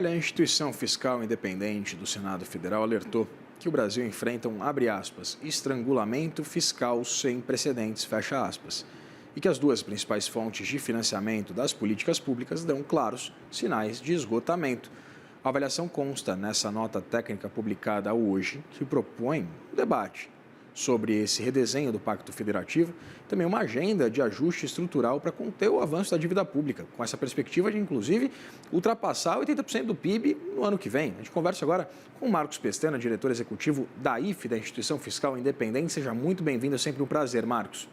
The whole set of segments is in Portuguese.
A instituição fiscal independente do Senado Federal alertou que o Brasil enfrenta um, abre aspas, estrangulamento fiscal sem precedentes, fecha aspas, e que as duas principais fontes de financiamento das políticas públicas dão claros sinais de esgotamento. A avaliação consta nessa nota técnica publicada hoje, que propõe um debate sobre esse redesenho do Pacto Federativo, também uma agenda de ajuste estrutural para conter o avanço da dívida pública, com essa perspectiva de, inclusive, ultrapassar 80% do PIB no ano que vem. A gente conversa agora com o Marcos Pestana, diretor executivo da IFE, da Instituição Fiscal Independente. Seja muito bem-vindo, é sempre um prazer, Marcos.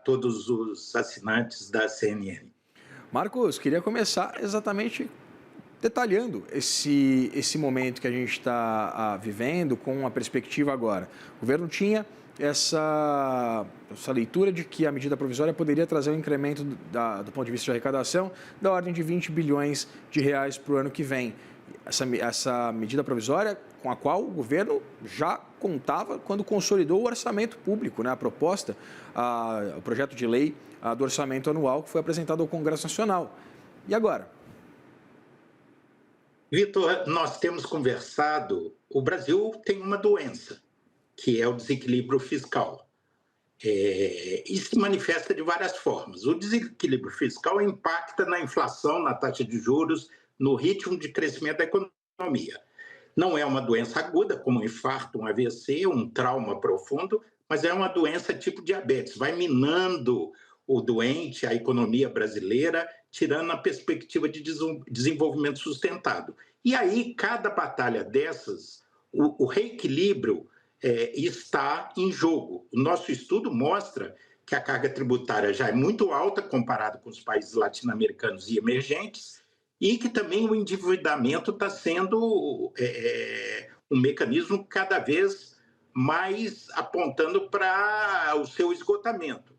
Todos os assinantes da CNN. Marcos, queria começar exatamente detalhando esse momento que a gente está vivendo com a perspectiva agora. O governo tinha essa leitura de que a medida provisória poderia trazer um incremento do ponto de vista de arrecadação da ordem de 20 bilhões de reais para o ano que vem. Essa medida provisória com a qual o governo já contava quando consolidou o orçamento público, né? A proposta, o projeto de lei do orçamento anual que foi apresentado ao Congresso Nacional. E agora? Vitor, nós temos conversado, o Brasil tem uma doença, que é o desequilíbrio fiscal. E se manifesta de várias formas. O desequilíbrio fiscal impacta na inflação, na taxa de juros, no ritmo de crescimento da economia. Não é uma doença aguda, como um infarto, um AVC, um trauma profundo, mas é uma doença tipo diabetes. Vai minando o doente, a economia brasileira, tirando a perspectiva de desenvolvimento sustentado. E aí, cada batalha dessas, o reequilíbrio está em jogo. O nosso estudo mostra que a carga tributária já é muito alta comparado com os países latino-americanos e emergentes, e que também o endividamento está sendo um mecanismo cada vez mais apontando para o seu esgotamento.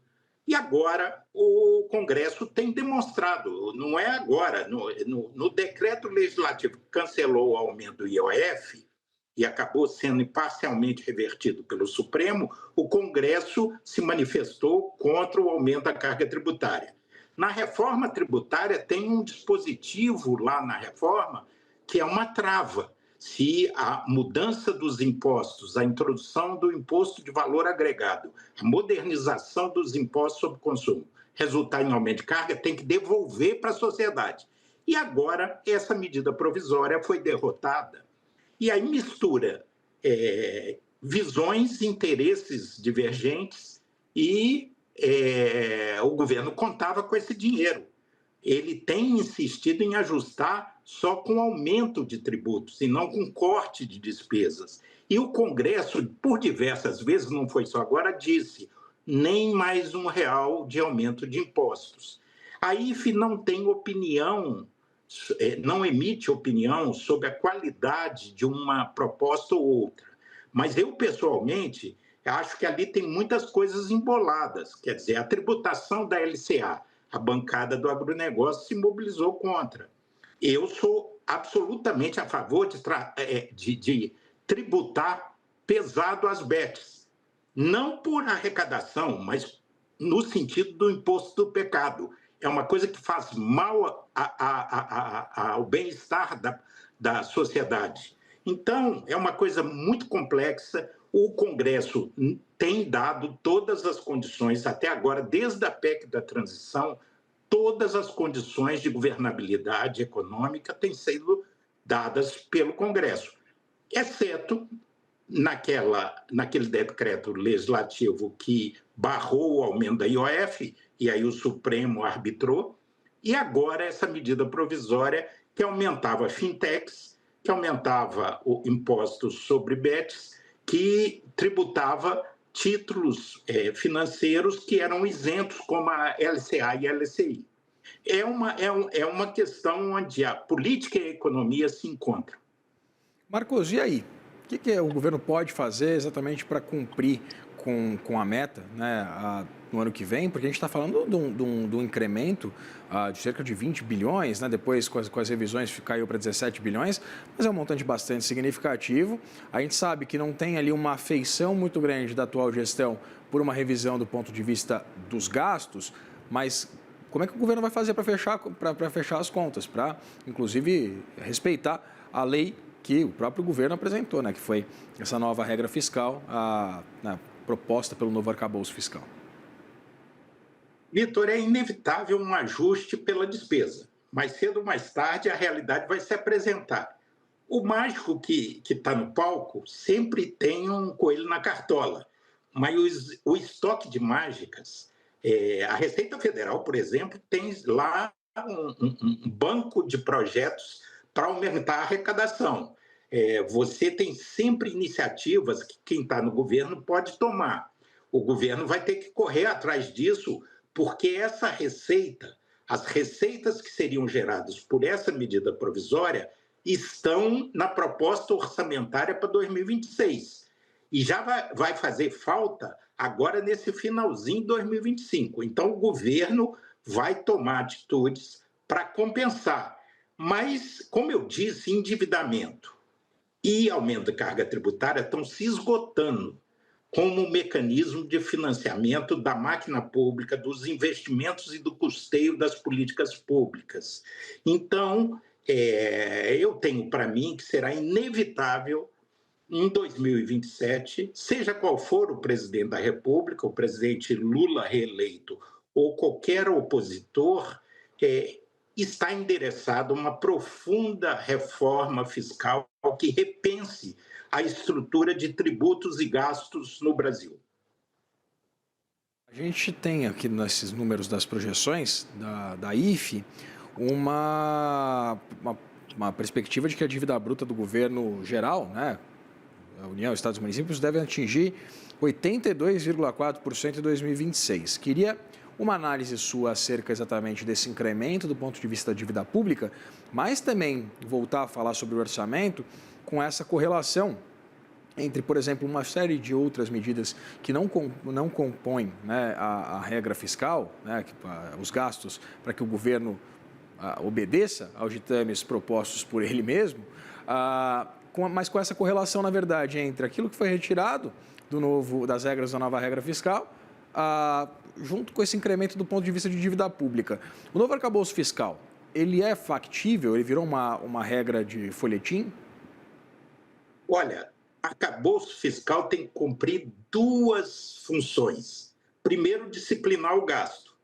E agora o Congresso tem demonstrado, não é agora, no decreto legislativo que cancelou o aumento do IOF e acabou sendo parcialmente revertido pelo Supremo, o Congresso se manifestou contra o aumento da carga tributária. Na reforma tributária tem um dispositivo lá na reforma que é uma trava. Se a mudança dos impostos, a introdução do imposto de valor agregado, a modernização dos impostos sobre consumo resultar em aumento de carga, tem que devolver para a sociedade. E agora essa medida provisória foi derrotada. E aí mistura visões, interesses divergentes e o governo contava com esse dinheiro. Ele tem insistido em ajustar só com aumento de tributos e não com corte de despesas. E o Congresso, por diversas vezes, não foi só agora, disse nem mais R$1 de aumento de impostos. A IFE não tem opinião, não emite opinião sobre a qualidade de uma proposta ou outra. Mas eu, pessoalmente, acho que ali tem muitas coisas emboladas. Quer dizer, a tributação da LCA, a bancada do agronegócio se mobilizou contra. Eu sou absolutamente a favor de tributar pesado as bets. Não por arrecadação, mas no sentido do imposto do pecado. É uma coisa que faz mal ao bem-estar da sociedade. Então, é uma coisa muito complexa. O Congresso tem dado todas as condições, até agora, desde a PEC da transição, todas as condições de governabilidade econômica têm sido dadas pelo Congresso, exceto naquele decreto legislativo que barrou o aumento da IOF, e aí o Supremo arbitrou, e agora essa medida provisória que aumentava fintechs, que aumentava o imposto sobre bets, que tributava títulos financeiros que eram isentos, como a LCA e a LCI. É uma questão onde a política e a economia se encontram. Marcos, e aí? O que o governo pode fazer exatamente para cumprir com a meta, né, no ano que vem? Porque a gente está falando de um incremento de cerca de 20 bilhões, né, depois com as revisões caiu para 17 bilhões, mas é um montante bastante significativo. A gente sabe que não tem ali uma afeição muito grande da atual gestão por uma revisão do ponto de vista dos gastos, mas como é que o governo vai fazer para fechar as contas, para, inclusive, respeitar a lei que o próprio governo apresentou, né, que foi essa nova regra fiscal proposta pelo novo arcabouço fiscal. Vitor, é inevitável um ajuste pela despesa. Mais cedo ou mais tarde, a realidade vai se apresentar. O mágico que está no palco sempre tem um coelho na cartola, mas o estoque de mágicas, a Receita Federal, por exemplo, tem lá um banco de projetos para aumentar a arrecadação. Você tem sempre iniciativas que quem está no governo pode tomar. O governo vai ter que correr atrás disso, porque essa receita, as receitas que seriam geradas por essa medida provisória, estão na proposta orçamentária para 2026. E já vai fazer falta agora nesse finalzinho de 2025. Então, o governo vai tomar atitudes para compensar. Mas, como eu disse, endividamento e aumento da carga tributária estão se esgotando como mecanismo de financiamento da máquina pública, dos investimentos e do custeio das políticas públicas. Então, eu tenho para mim que será inevitável, em 2027, seja qual for o presidente da República, o presidente Lula reeleito ou qualquer opositor, está endereçada uma profunda reforma fiscal que repense a estrutura de tributos e gastos no Brasil. A gente tem aqui nesses números das projeções da IFE uma perspectiva de que a dívida bruta do governo geral, né, a União, Estados e Municípios, deve atingir 82,4% em 2026. Queria uma análise sua acerca exatamente desse incremento do ponto de vista da dívida pública, mas também voltar a falar sobre o orçamento com essa correlação entre, por exemplo, uma série de outras medidas que não compõem, né, a regra fiscal, né, os gastos para que o governo obedeça aos ditames propostos por ele mesmo, mas com essa correlação, na verdade, entre aquilo que foi retirado das regras da nova regra fiscal, junto com esse incremento do ponto de vista de dívida pública. O novo arcabouço fiscal, ele é factível? Ele virou uma regra de folhetim? Olha, arcabouço fiscal tem que cumprir duas funções. Primeiro, disciplinar o gasto,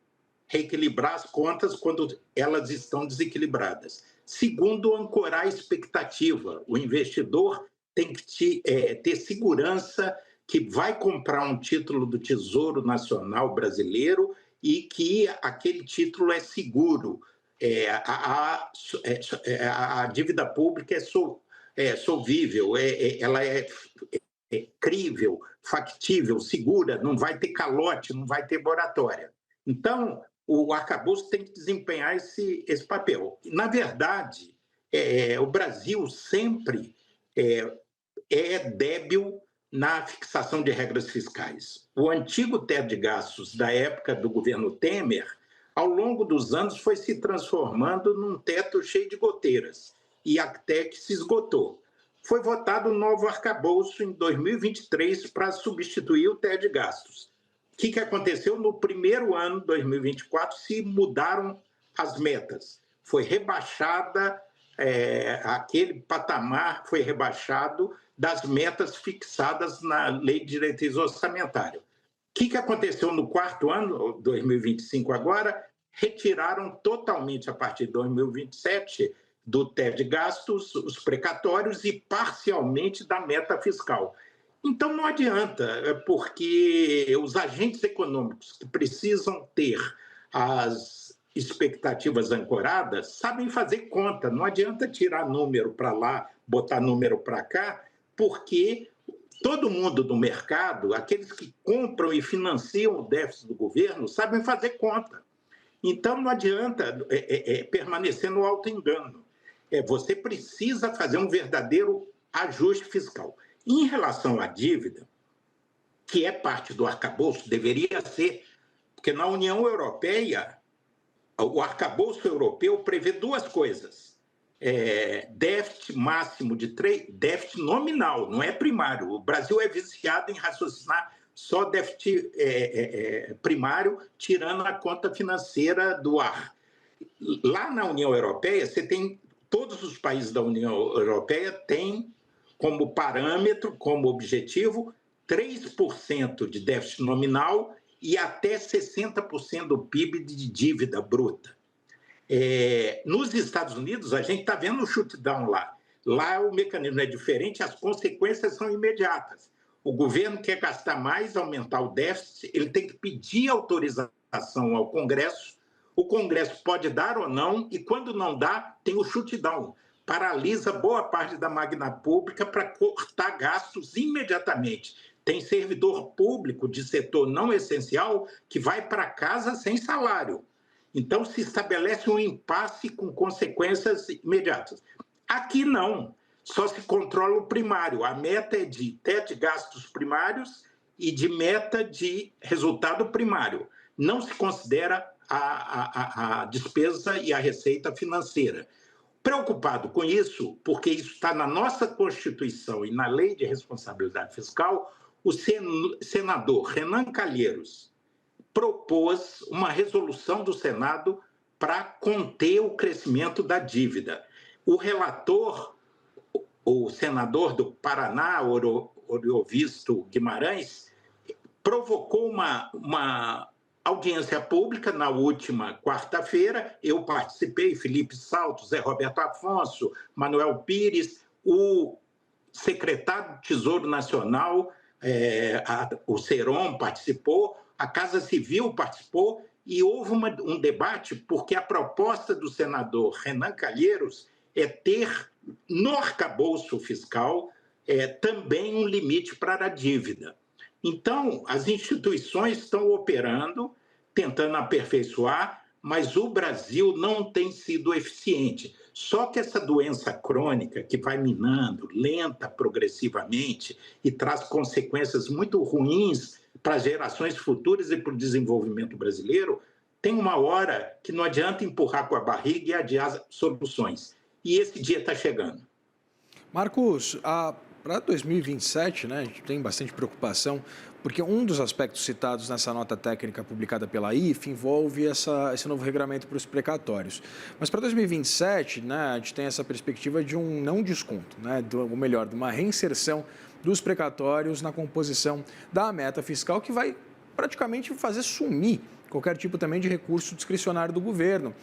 reequilibrar as contas quando elas estão desequilibradas. Segundo, ancorar a expectativa. O investidor tem que ter segurança que vai comprar um título do Tesouro Nacional Brasileiro e que aquele título é seguro. A dívida pública é solvível, ela é crível, factível, segura, não vai ter calote, não vai ter moratória. Então, o arcabouço tem que desempenhar esse papel. Na verdade, o Brasil sempre é débil na fixação de regras fiscais. O antigo teto de gastos da época do governo Temer, ao longo dos anos, foi se transformando num teto cheio de goteiras, e até que se esgotou. Foi votado um novo arcabouço em 2023 para substituir o teto de gastos. O que aconteceu? No primeiro ano, 2024, se mudaram as metas. Foi rebaixada, aquele patamar foi rebaixado das metas fixadas na Lei de Diretriz Orçamentária. O que aconteceu no quarto ano, 2025 agora? Retiraram totalmente, a partir de 2027, do teto de gastos, os precatórios e parcialmente da meta fiscal. Então, não adianta, porque os agentes econômicos que precisam ter as expectativas ancoradas sabem fazer conta. Não adianta tirar número para lá, botar número para cá, porque todo mundo do mercado, aqueles que compram e financiam o déficit do governo, sabem fazer conta. Então, não adianta permanecer no auto-engano. Você precisa fazer um verdadeiro ajuste fiscal. Em relação à dívida, que é parte do arcabouço, deveria ser, porque na União Europeia, o arcabouço europeu prevê duas coisas. Déficit máximo de déficit nominal, não é primário. O Brasil é viciado em raciocinar só déficit primário, tirando a conta financeira do ar. Lá na União Europeia, você tem todos os países da União Europeia têm como parâmetro, como objetivo, 3% de déficit nominal e até 60% do PIB de dívida bruta. Nos Estados Unidos, a gente está vendo o shutdown lá. Lá o mecanismo é diferente, as consequências são imediatas. O governo quer gastar mais, aumentar o déficit, ele tem que pedir autorização ao Congresso. O Congresso pode dar ou não, e quando não dá, tem o shutdown. Paralisa boa parte da máquina pública para cortar gastos imediatamente. Tem servidor público de setor não essencial que vai para casa sem salário. Então, se estabelece um impasse com consequências imediatas. Aqui não, só se controla o primário. A meta é de teto de gastos primários e de meta de resultado primário. Não se considera a despesa e a receita financeira. Preocupado com isso, porque isso está na nossa Constituição e na Lei de Responsabilidade Fiscal, o senador Renan Calheiros propôs uma resolução do Senado para conter o crescimento da dívida. O relator, o senador do Paraná, Oriovisto Guimarães, provocou uma audiência pública na última quarta-feira. Eu participei, Felipe Salto, Zé Roberto Afonso, Manuel Pires, o secretário do Tesouro Nacional, o Seron participou, a Casa Civil participou, e houve um debate, porque a proposta do senador Renan Calheiros é ter no arcabouço fiscal também um limite para a dívida. Então, as instituições estão operando, tentando aperfeiçoar, mas o Brasil não tem sido eficiente. Só que essa doença crônica, que vai minando, lenta, progressivamente, e traz consequências muito ruins para as gerações futuras e para o desenvolvimento brasileiro, tem uma hora que não adianta empurrar com a barriga e adiar soluções. E esse dia está chegando. Marcos, para 2027, né, a gente tem bastante preocupação, porque um dos aspectos citados nessa nota técnica publicada pela IFE envolve esse novo regulamento para os precatórios. Mas para 2027, né, a gente tem essa perspectiva de um não desconto, né, ou melhor, de uma reinserção dos precatórios na composição da meta fiscal, que vai praticamente fazer sumir qualquer tipo também de recurso discricionário do governo.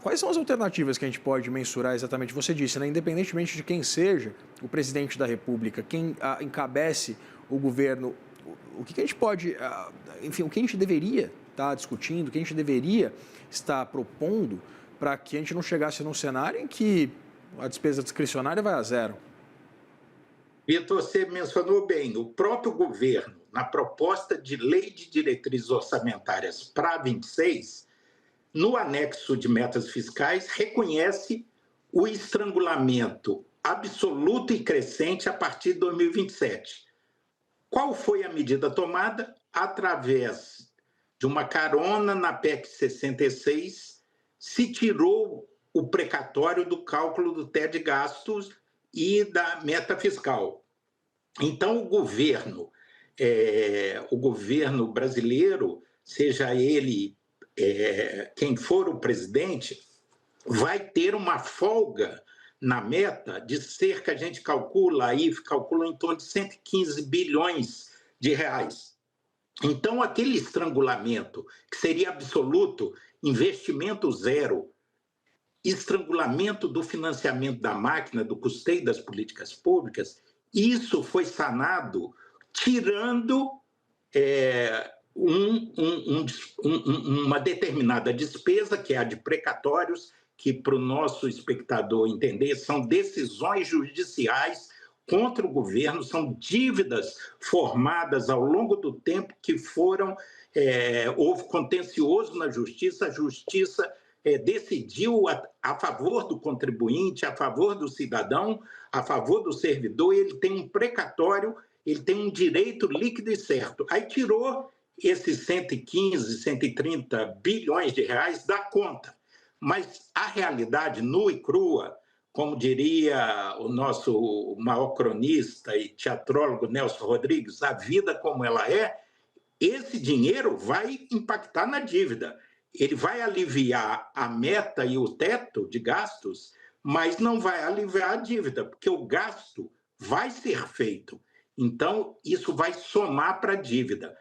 Quais são as alternativas que a gente pode mensurar exatamente? Você disse, né, independentemente de quem seja o presidente da República, quem encabece o governo, o que a gente pode, enfim, o que a gente deveria estar discutindo, o que a gente deveria estar propondo para que a gente não chegasse num cenário em que a despesa discricionária vai a zero? Vitor, você mencionou bem, o próprio governo, na proposta de lei de diretrizes orçamentárias para 26, no anexo de metas fiscais, reconhece o estrangulamento absoluto e crescente a partir de 2027. Qual foi a medida tomada? Através de uma carona na PEC 66, se tirou o precatório do cálculo do teto de gastos e da meta fiscal. Então, o governo brasileiro, seja ele quem for o presidente, vai ter uma folga na meta de cerca, a gente calcula em torno de 115 bilhões de reais. Então, aquele estrangulamento, que seria absoluto, investimento zero, estrangulamento do financiamento da máquina, do custeio das políticas públicas, isso foi sanado tirando uma determinada despesa, que é a de precatórios, que, para o nosso espectador entender, são decisões judiciais contra o governo, são dívidas formadas ao longo do tempo que foram... houve contencioso na justiça, a justiça decidiu a favor do contribuinte, a favor do cidadão, a favor do servidor, e ele tem um precatório, ele tem um direito líquido e certo. Aí tirou esses 115, 130 bilhões de reais da conta. Mas a realidade nua e crua, como diria o nosso maior cronista e teatrólogo Nelson Rodrigues, a vida como ela é, esse dinheiro vai impactar na dívida. Ele vai aliviar a meta e o teto de gastos, mas não vai aliviar a dívida, porque o gasto vai ser feito. Então, isso vai somar para a dívida.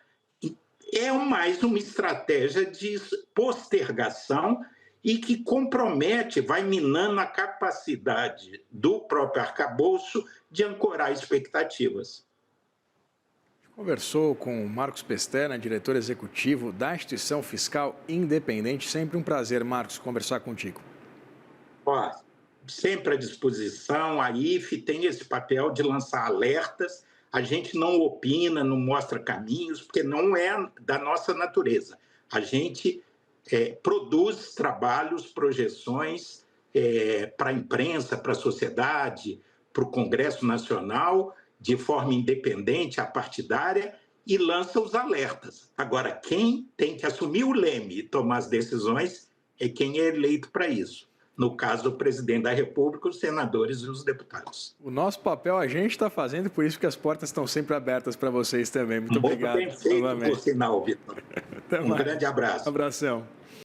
É mais uma estratégia de postergação e que compromete, vai minando a capacidade do próprio arcabouço de ancorar expectativas. Conversou com o Marcos Pestana, diretor executivo da Instituição Fiscal Independente. Sempre um prazer, Marcos, conversar contigo. Ó, sempre à disposição, a IFE tem esse papel de lançar alertas, a gente não opina, não mostra caminhos, porque não é da nossa natureza. A gente produz trabalhos, projeções para a imprensa, para a sociedade, para o Congresso Nacional, de forma independente, apartidária, e lança os alertas. Agora, quem tem que assumir o leme e tomar as decisões é quem é eleito para isso. No caso, o presidente da República, os senadores e os deputados. O nosso papel a gente está fazendo, por isso que as portas estão sempre abertas para vocês também. Muito obrigado. Muito bem feito, por sinal, Vitor. Um grande abraço. Abração.